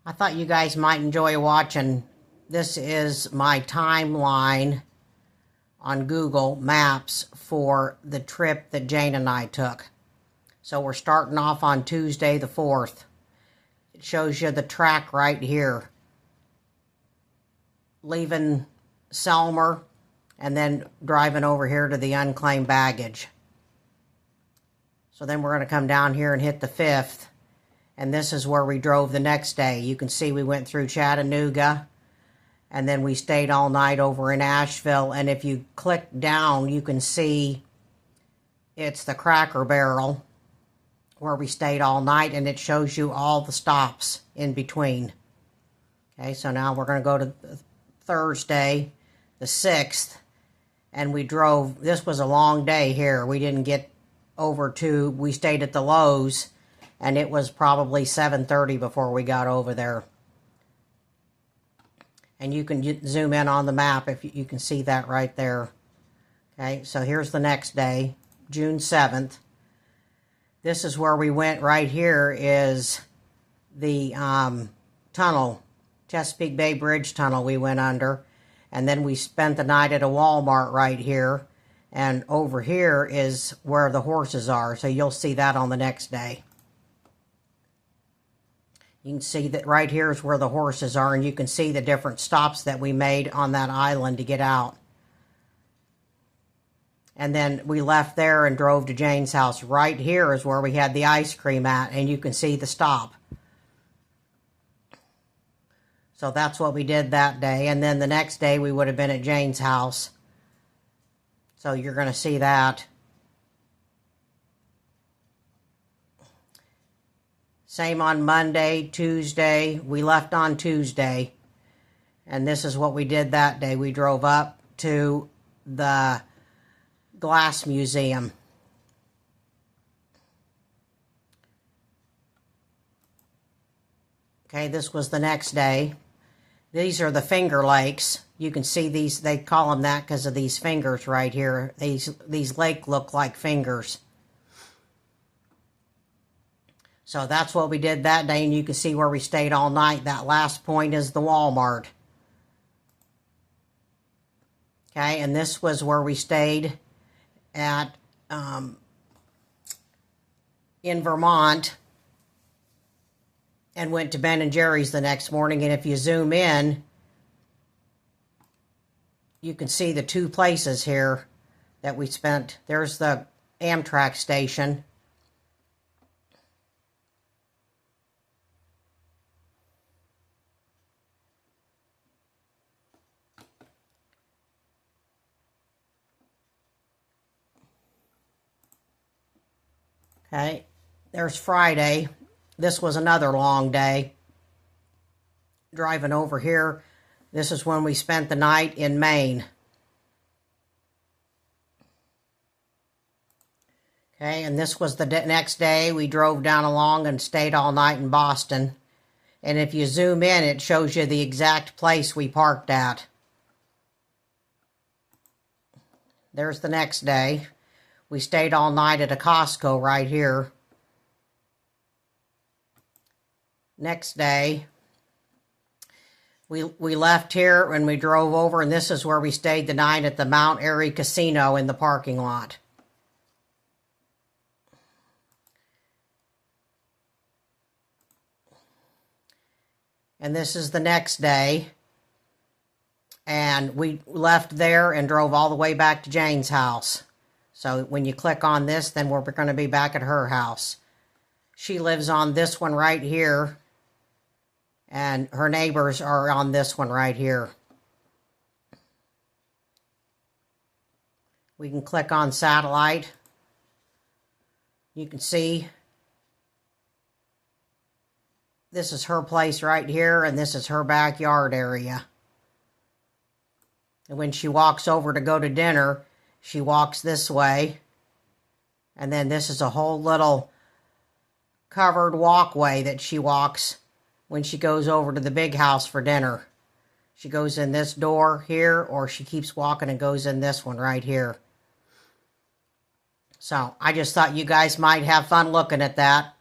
I thought you guys might enjoy watching. This is my timeline on Google Maps for the trip that Jane and I took. So we're starting off on Tuesday the 4th. It shows you the track right here. Leaving Selmer and then driving over here to the unclaimed baggage. So then we're going to come down here and hit the 5th. And this is where we drove the next day. You can see we went through Chattanooga. And then we stayed all night over in Asheville. And if you click down, you can see it's the Cracker Barrel where we stayed all night. And it shows you all the stops in between. Okay, so now we're going to go to Thursday, the 6th. And we drove, this was a long day here. We didn't get over to, we stayed at the Lowe's. And it was probably 7:30 before we got over there. And you can zoom in on the map if you can see that right there. Okay, so here's the next day, June 7th. This is where we went. Right here is the tunnel, Chesapeake Bay Bridge Tunnel we went under. And then we spent the night at a Walmart right here. And over here is where the horses are. So you'll see that on the next day. You can see that right here is where the horses are, and you can see the different stops that we made on that island to get out. And then we left there and drove to Jane's house. Right here is where we had the ice cream at, and you can see the stop. So that's what we did that day. And then the next day we would have been at Jane's house. So you're going to see that. Same on Monday, Tuesday. We left on Tuesday. And this is what we did that day. We drove up to the Glass Museum. Okay, this was the next day. These are the Finger Lakes. You can see these, they call them that because of these fingers right here. These lakes look like fingers. So that's what we did that day, and you can see where we stayed all night. That last point is the Walmart. Okay, and this was where we stayed at in Vermont and went to Ben & Jerry's the next morning. And if you zoom in, you can see the two places here that we spent. There's the Amtrak station. Okay, there's Friday. This was another long day. Driving over here, this is when we spent the night in Maine. Okay, and this was the next day. We drove down along and stayed all night in Boston. And if you zoom in, it shows you the exact place we parked at. There's the next day. We stayed all night at a Costco right here. Next day, we left here and we drove over, and this is where we stayed the night at the Mount Airy Casino in the parking lot. And this is the next day. And we left there and drove all the way back to Jane's house. So when you click on this, then we're going to be back at her house. She lives on this one right here. And her neighbors are on this one right here. We can click on satellite. You can see this is her place right here, and this is her backyard area. And when she walks over to go to dinner, she walks this way, and then this is a whole little covered walkway that she walks when she goes over to the big house for dinner. She goes in this door here, or she keeps walking and goes in this one right here. So I just thought you guys might have fun looking at that.